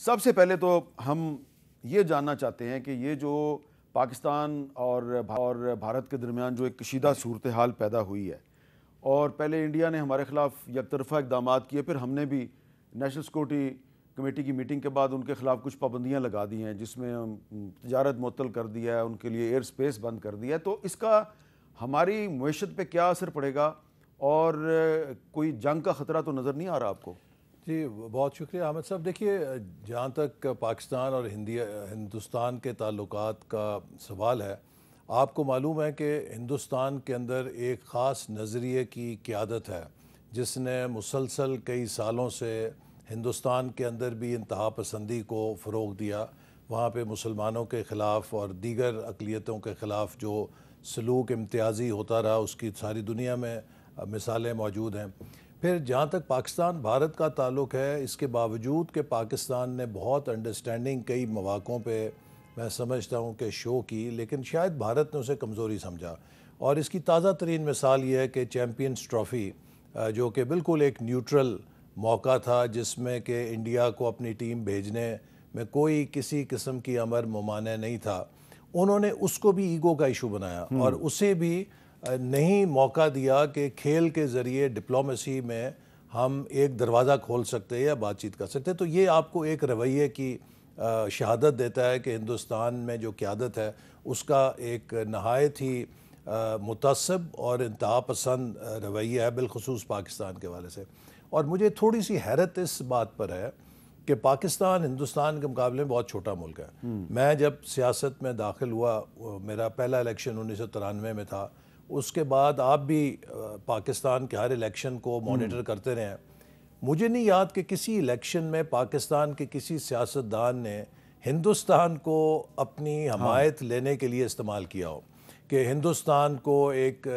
سب سے پہلے تو ہم یہ جاننا چاہتے ہیں کہ یہ جو پاکستان اور بھارت کے درمیان جو ایک کشیدہ صورتحال پیدا ہوئی ہے، اور پہلے انڈیا نے ہمارے خلاف یک طرفہ اقدامات کیے، پھر ہم نے بھی نیشنل سیکورٹی کمیٹی کی میٹنگ کے بعد ان کے خلاف کچھ پابندیاں لگا دی ہیں، جس میں تجارت معطل کر دیا ہے، ان کے لیے ایئر سپیس بند کر دیا ہے۔ تو اس کا ہماری معیشت پہ کیا اثر پڑے گا، اور کوئی جنگ کا خطرہ تو نظر نہیں آ رہا آپ کو؟ جی بہت شکریہ احمد صاحب۔ دیکھیے، جہاں تک پاکستان اور ہندوستان کے تعلقات کا سوال ہے، آپ کو معلوم ہے کہ ہندوستان کے اندر ایک خاص نظریے کی قیادت ہے جس نے مسلسل کئی سالوں سے ہندوستان کے اندر بھی انتہا پسندی کو فروغ دیا۔ وہاں پہ مسلمانوں کے خلاف اور دیگر اقلیتوں کے خلاف جو سلوک امتیازی ہوتا رہا، اس کی ساری دنیا میں مثالیں موجود ہیں۔ پھر جہاں تک پاکستان بھارت کا تعلق ہے، اس کے باوجود کہ پاکستان نے بہت انڈرسٹینڈنگ کئی مواقعوں پہ میں سمجھتا ہوں کہ شو کی، لیکن شاید بھارت نے اسے کمزوری سمجھا۔ اور اس کی تازہ ترین مثال یہ ہے کہ چیمپئنز ٹرافی، جو کہ بالکل ایک نیوٹرل موقع تھا، جس میں کہ انڈیا کو اپنی ٹیم بھیجنے میں کوئی کسی قسم کی امر ممانع نہیں تھا، انہوں نے اس کو بھی ایگو کا ایشو بنایا اور اسے بھی نہیں موقع دیا کہ کھیل کے ذریعے ڈپلومیسی میں ہم ایک دروازہ کھول سکتے یا بات چیت کر سکتے۔ تو یہ آپ کو ایک رویے کی شہادت دیتا ہے کہ ہندوستان میں جو قیادت ہے اس کا ایک نہایت ہی متعصب اور انتہا پسند رویہ ہے، بالخصوص پاکستان کے حوالے سے۔ اور مجھے تھوڑی سی حیرت اس بات پر ہے کہ پاکستان ہندوستان کے مقابلے میں بہت چھوٹا ملک ہے۔ میں جب سیاست میں داخل ہوا، میرا پہلا الیکشن 1993 میں تھا، اس کے بعد آپ بھی پاکستان کے ہر الیکشن کو مانیٹر کرتے رہے ہیں۔ مجھے نہیں یاد کہ کسی الیکشن میں پاکستان کے کسی سیاستدان نے ہندوستان کو اپنی حمایت لینے کے لیے استعمال کیا ہو، کہ ہندوستان کو ایک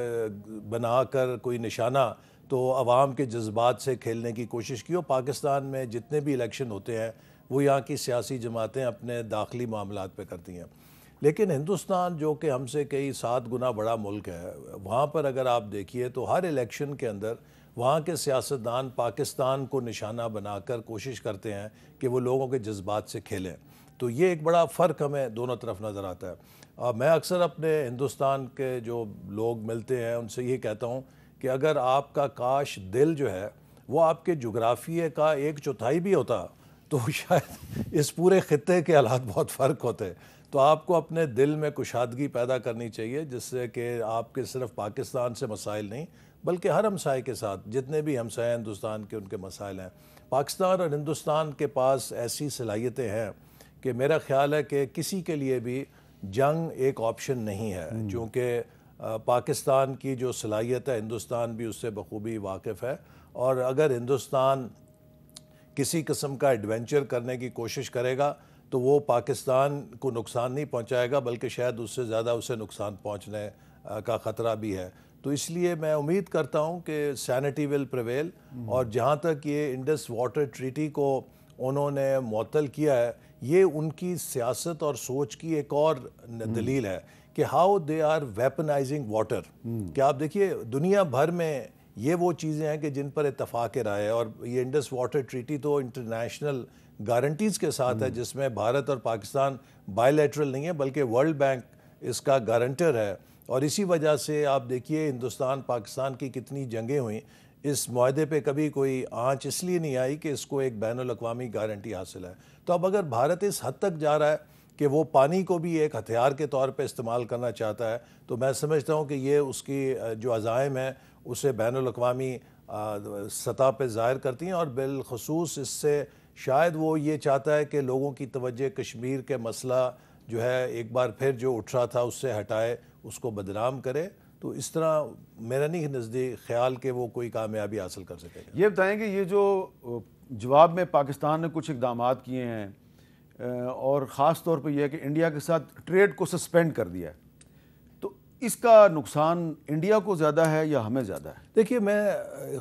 بنا کر کوئی نشانہ تو عوام کے جذبات سے کھیلنے کی کوشش کی ہو۔ پاکستان میں جتنے بھی الیکشن ہوتے ہیں وہ یہاں کی سیاسی جماعتیں اپنے داخلی معاملات پہ کرتی ہیں، لیکن ہندوستان جو کہ ہم سے کئی 7 گنا بڑا ملک ہے، وہاں پر اگر آپ دیکھیے تو ہر الیکشن کے اندر وہاں کے سیاستدان پاکستان کو نشانہ بنا کر کوشش کرتے ہیں کہ وہ لوگوں کے جذبات سے کھیلیں۔ تو یہ ایک بڑا فرق ہمیں دونوں طرف نظر آتا ہے۔ میں اکثر اپنے ہندوستان کے جو لوگ ملتے ہیں ان سے یہ کہتا ہوں کہ اگر آپ کا کاش دل جو ہے وہ آپ کے جغرافیے کا 1/4 بھی ہوتا تو شاید اس پورے خطے کے حالات بہت فرق ہوتے۔ تو آپ کو اپنے دل میں کشادگی پیدا کرنی چاہیے، جس سے کہ آپ کے صرف پاکستان سے مسائل نہیں بلکہ ہر ہمسائے کے ساتھ جتنے بھی ہمسائے ہندوستان کے ان کے مسائل ہیں۔ پاکستان اور ہندوستان کے پاس ایسی صلاحیتیں ہیں کہ میرا خیال ہے کہ کسی کے لیے بھی جنگ ایک آپشن نہیں ہے، چونکہ پاکستان کی جو صلاحیت ہے ہندوستان بھی اس سے بخوبی واقف ہے، اور اگر ہندوستان کسی قسم کا ایڈونچر کرنے کی کوشش کرے گا تو وہ پاکستان کو نقصان نہیں پہنچائے گا بلکہ شاید اس سے زیادہ اسے نقصان پہنچنے کا خطرہ بھی ہے۔ تو اس لیے میں امید کرتا ہوں کہ سینٹی ول پریویل، اور جہاں تک یہ انڈس واٹر ٹریٹی کو انہوں نے معطل کیا ہے، یہ ان کی سیاست اور سوچ کی ایک اور دلیل ہے کہ ہاؤ دے آر ویپنائزنگ واٹر۔ کہ آپ دیکھیے دنیا بھر میں یہ وہ چیزیں ہیں کہ جن پر اتفاق رائے ہے، اور یہ انڈس واٹر ٹریٹی تو انٹرنیشنل گارنٹیز کے ساتھ ہے، جس میں بھارت اور پاکستان بائی لیٹرل نہیں ہے بلکہ ورلڈ بینک اس کا گارنٹر ہے۔ اور اسی وجہ سے آپ دیکھیے ہندوستان پاکستان کی کتنی جنگیں ہوئیں، اس معاہدے پہ کبھی کوئی آنچ اس لیے نہیں آئی کہ اس کو ایک بین الاقوامی گارنٹی حاصل ہے۔ تو اب اگر بھارت اس حد تک جا رہا ہے کہ وہ پانی کو بھی ایک ہتھیار کے طور پہ استعمال کرنا چاہتا ہے، تو میں سمجھتا ہوں کہ یہ اس کی جو عزائم ہیں اسے بین الاقوامی سطح پہ ظاہر کرتی ہیں، اور بالخصوص اس سے شاید وہ یہ چاہتا ہے کہ لوگوں کی توجہ کشمیر کے مسئلہ جو ہے ایک بار پھر جو اٹھ رہا تھا اس سے ہٹائے، اس کو بدنام کرے۔ تو اس طرح میرا نہیں نزدیک خیال کہ وہ کوئی کامیابی حاصل کر سکے گا۔ یہ بتائیں کہ یہ جو جواب میں پاکستان نے کچھ اقدامات کیے ہیں، اور خاص طور پہ یہ ہے کہ انڈیا کے ساتھ ٹریڈ کو سسپینڈ کر دیا ہے، تو اس کا نقصان انڈیا کو زیادہ ہے یا ہمیں زیادہ ہے؟ دیکھیے، میں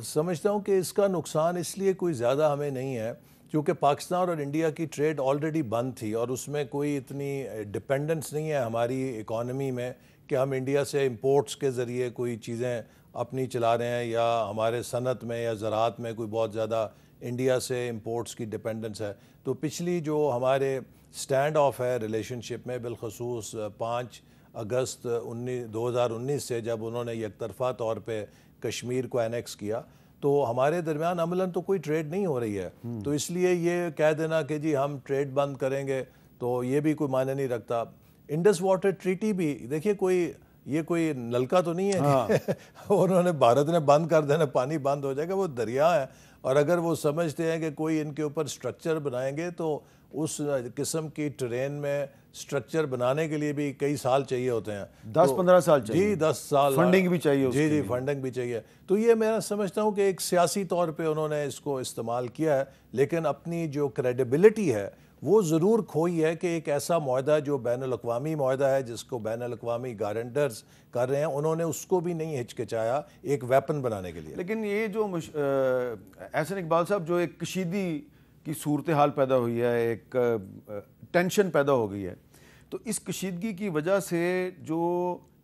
سمجھتا ہوں کہ اس کا نقصان اس لیے کوئی زیادہ ہمیں نہیں ہے کیونکہ پاکستان اور انڈیا کی ٹریڈ آلریڈی بند تھی، اور اس میں کوئی اتنی ڈپینڈنس نہیں ہے ہماری اکانومی میں کہ ہم انڈیا سے امپورٹس کے ذریعے کوئی چیزیں اپنی چلا رہے ہیں، یا ہمارے صنعت میں یا زراعت میں کوئی بہت زیادہ انڈیا سے امپورٹس کی ڈپینڈنس ہے. تو پچھلی جو ہمارے سٹینڈ آف ہے ریلیشن شپ میں، بالخصوص 5 اگست 2019 سے جب انہوں نے یک طرفہ طور پہ کشمیر کو اینیکس کیا، تو ہمارے درمیان عملاً تو کوئی ٹریڈ نہیں ہو رہی ہے. تو اس لیے یہ کہہ دینا کہ جی ہم ٹریڈ بند کریں گے تو یہ بھی کوئی معنی نہیں رکھتا. انڈس واٹر ٹریٹی بھی دیکھیے یہ کوئی نلکا تو نہیں ہے کہ انہوں نے بھارت نے بند کر دینا پانی بند ہو جائے گا. وہ دریا ہے، اور اگر وہ سمجھتے ہیں کہ کوئی ان کے اوپر سٹرکچر بنائیں گے تو اس قسم کی ٹرین میں سٹرکچر بنانے کے لیے بھی کئی سال چاہیے ہوتے ہیں. 10-15 سال چاہیے. جی 10 سال فنڈنگ بھی چاہیے. جی فنڈنگ بھی چاہیے. تو یہ میں سمجھتا ہوں کہ ایک سیاسی طور پہ انہوں نے اس کو استعمال کیا ہے، لیکن اپنی جو کریڈیبلٹی ہے وہ ضرور کھوئی ہے کہ ایک ایسا معاہدہ جو بین الاقوامی معاہدہ ہے، جس کو بین الاقوامی گارنٹرز کر رہے ہیں، انہوں نے اس کو بھی نہیں ہچکچایا ایک ویپن بنانے کے لیے. لیکن یہ جو احسن اقبال صاحب، جو ایک کشیدگی کی صورتحال پیدا ہوئی ہے، ایک ٹینشن پیدا ہو گئی ہے، تو اس کشیدگی کی وجہ سے جو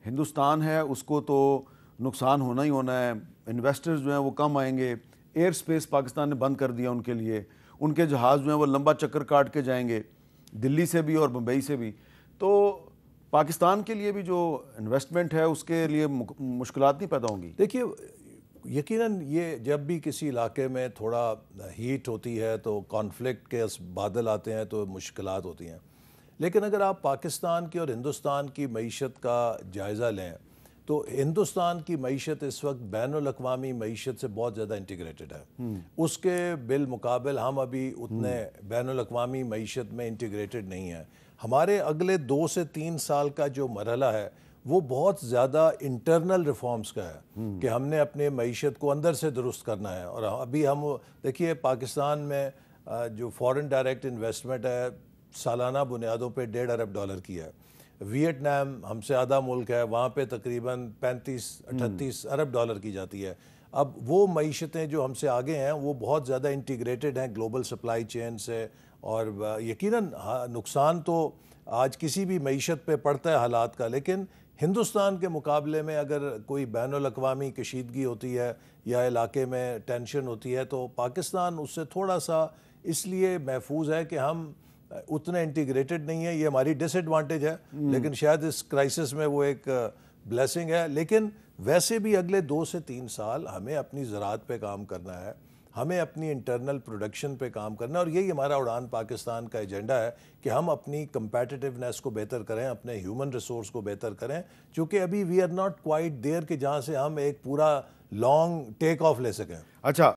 ہندوستان ہے اس کو تو نقصان ہونا ہی ہونا ہے. انویسٹرز جو ہیں وہ کم آئیں گے. ایئر سپیس پاکستان نے بند کر دیا ان کے لیے. ان کے جہاز جو ہیں وہ لمبا چکر کاٹ کے جائیں گے دلی سے بھی اور بمبئی سے بھی. تو پاکستان کے لیے بھی جو انویسٹمنٹ ہے اس کے لیے مشکلات نہیں پیدا ہوں گی؟ دیکھیے یقیناً یہ جب بھی کسی علاقے میں تھوڑا ہیٹ ہوتی ہے تو کانفلکٹ کے بادل آتے ہیں تو مشکلات ہوتی ہیں. لیکن اگر آپ پاکستان کی اور ہندوستان کی معیشت کا جائزہ لیں تو ہندوستان کی معیشت اس وقت بین الاقوامی معیشت سے بہت زیادہ انٹیگریٹڈ ہے. اس کے بالمقابل ہم ابھی اتنے بین الاقوامی معیشت میں انٹیگریٹڈ نہیں ہیں. ہمارے اگلے 2 سے 3 سال کا جو مرحلہ ہے وہ بہت زیادہ انٹرنل ریفارمز کا ہے کہ ہم نے اپنے معیشت کو اندر سے درست کرنا ہے. اور ابھی ہم دیکھیے پاکستان میں جو فورن ڈائریکٹ انویسٹمنٹ ہے سالانہ بنیادوں پہ $1.5 ارب کی ہے. ویٹنام ہم سے آدھا ملک ہے، وہاں پہ تقریباً 35-38 ارب ڈالر کی جاتی ہے. اب وہ معیشتیں جو ہم سے آگے ہیں وہ بہت زیادہ انٹیگریٹڈ ہیں گلوبل سپلائی چین سے، اور یقیناً نقصان تو آج کسی بھی معیشت پہ پڑتا ہے حالات کا. لیکن ہندوستان کے مقابلے میں اگر کوئی بین الاقوامی کشیدگی ہوتی ہے یا علاقے میں ٹینشن ہوتی ہے تو پاکستان اس سے تھوڑا سا اس لیے محفوظ ہے کہ ہم اتنے انٹیگریٹڈ نہیں ہیں. یہ ہماری ڈس ایڈوانٹیج ہے، لیکن شاید اس کرائسس میں وہ ایک بلیسنگ ہے. لیکن ویسے بھی اگلے 2 سے 3 سال ہمیں اپنی زراعت پہ کام کرنا ہے، ہمیں اپنی انٹرنل پروڈکشن پہ کام کرنا ہے، اور یہی ہمارا اڑان پاکستان کا ایجنڈا ہے کہ ہم اپنی کمپیٹیٹیونیس کو بہتر کریں، اپنے ہیومن ریسورس کو بہتر کریں. چونکہ ابھی we are not quite there کہ جہاں سے ہم ایک پورا لانگ ٹیک آف لے سکیں. اچھا